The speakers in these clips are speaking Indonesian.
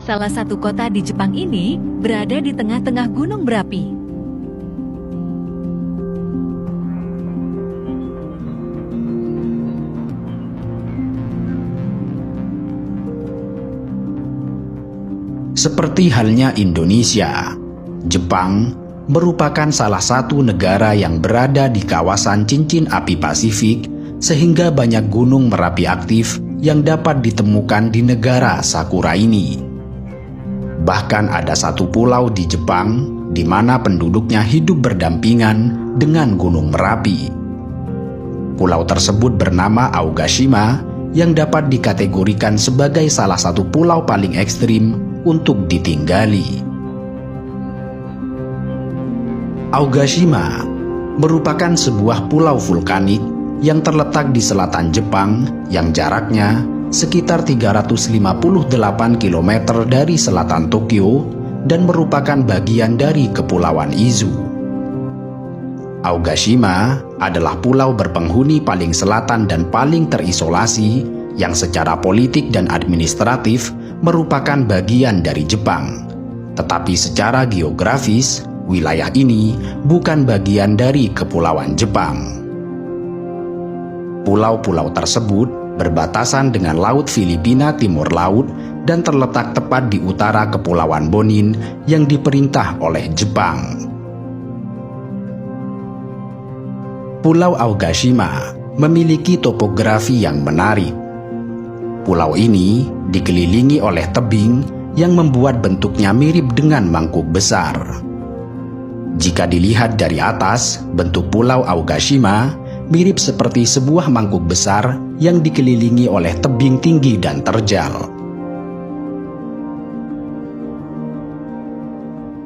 Salah satu kota di Jepang ini berada di tengah-tengah gunung berapi. Seperti halnya Indonesia, Jepang merupakan salah satu negara yang berada di kawasan cincin api Pasifik, sehingga banyak gunung berapi aktif yang dapat ditemukan di negara Sakura ini. Bahkan ada satu pulau di Jepang di mana penduduknya hidup berdampingan dengan gunung Merapi. Pulau tersebut bernama Aogashima yang dapat dikategorikan sebagai salah satu pulau paling ekstrim untuk ditinggali. Aogashima merupakan sebuah pulau vulkanik yang terletak di selatan Jepang yang jaraknya sekitar 358 km dari selatan Tokyo dan merupakan bagian dari Kepulauan Izu. Aogashima adalah pulau berpenghuni paling selatan dan paling terisolasi yang secara politik dan administratif merupakan bagian dari Jepang. Tetapi secara geografis, wilayah ini bukan bagian dari Kepulauan Jepang. Pulau-pulau tersebut berbatasan dengan Laut Filipina Timur Laut dan terletak tepat di utara Kepulauan Bonin yang diperintah oleh Jepang. Pulau Aogashima memiliki topografi yang menarik. Pulau ini dikelilingi oleh tebing yang membuat bentuknya mirip dengan mangkuk besar. Jika dilihat dari atas, bentuk Pulau Aogashima mirip seperti sebuah mangkuk besar yang dikelilingi oleh tebing tinggi dan terjal.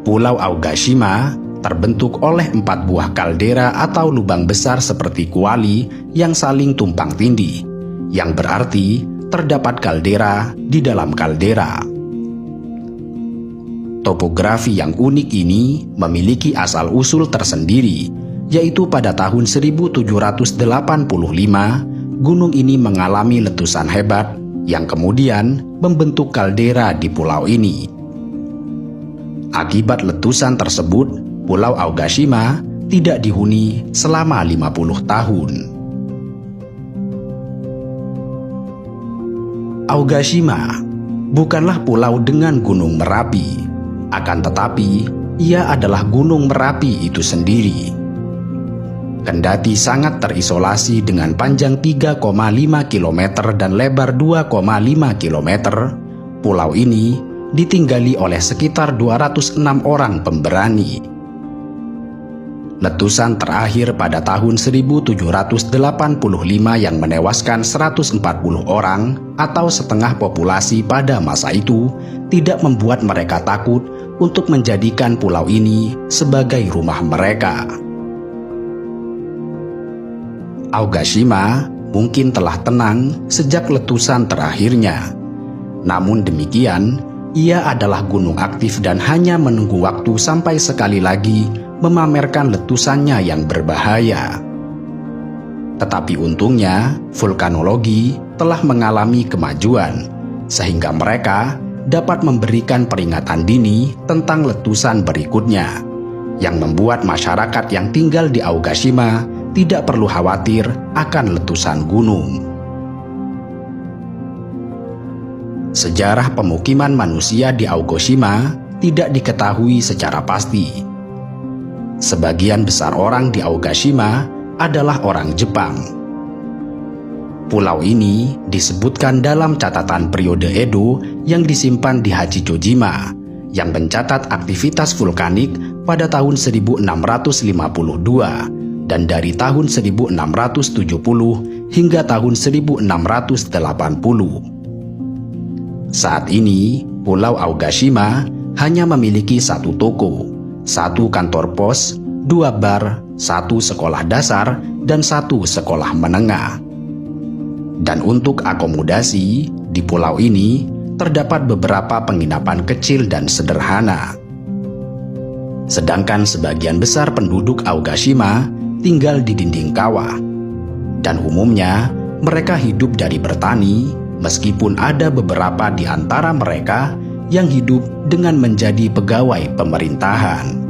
Pulau Aogashima terbentuk oleh 4 buah kaldera atau lubang besar seperti kuali yang saling tumpang tindih, yang berarti terdapat kaldera di dalam kaldera. Topografi yang unik ini memiliki asal-usul tersendiri, yaitu pada tahun 1785, gunung ini mengalami letusan hebat yang kemudian membentuk kaldera di pulau ini. Akibat letusan tersebut, Pulau Aogashima tidak dihuni selama 50 tahun. Aogashima bukanlah pulau dengan Gunung Merapi, akan tetapi ia adalah Gunung Merapi itu sendiri. Kendati sangat terisolasi dengan panjang 3,5 km dan lebar 2,5 km, pulau ini ditinggali oleh sekitar 206 orang pemberani. Letusan terakhir pada tahun 1785 yang menewaskan 140 orang atau setengah populasi pada masa itu tidak membuat mereka takut untuk menjadikan pulau ini sebagai rumah mereka. Aogashima mungkin telah tenang sejak letusan terakhirnya. Namun demikian, ia adalah gunung aktif dan hanya menunggu waktu sampai sekali lagi memamerkan letusannya yang berbahaya. Tetapi untungnya, vulkanologi telah mengalami kemajuan, sehingga mereka dapat memberikan peringatan dini tentang letusan berikutnya, yang membuat masyarakat yang tinggal di Aogashima tidak perlu khawatir akan letusan gunung. Sejarah pemukiman manusia di Aogashima tidak diketahui secara pasti. Sebagian besar orang di Aogashima adalah orang Jepang. Pulau ini disebutkan dalam catatan periode Edo yang disimpan di Hachijojima, yang mencatat aktivitas vulkanik pada tahun 1652 dan dari tahun 1670 hingga tahun 1680. Saat ini, Pulau Aogashima hanya memiliki 1 toko, 1 kantor pos, 2 bar, 1 sekolah dasar, dan 1 sekolah menengah. Dan untuk akomodasi, di pulau ini terdapat beberapa penginapan kecil dan sederhana. Sedangkan sebagian besar penduduk Aogashima tinggal di dinding kawah. Dan umumnya, mereka hidup dari bertani, meskipun ada beberapa di antara mereka yang hidup dengan menjadi pegawai pemerintahan.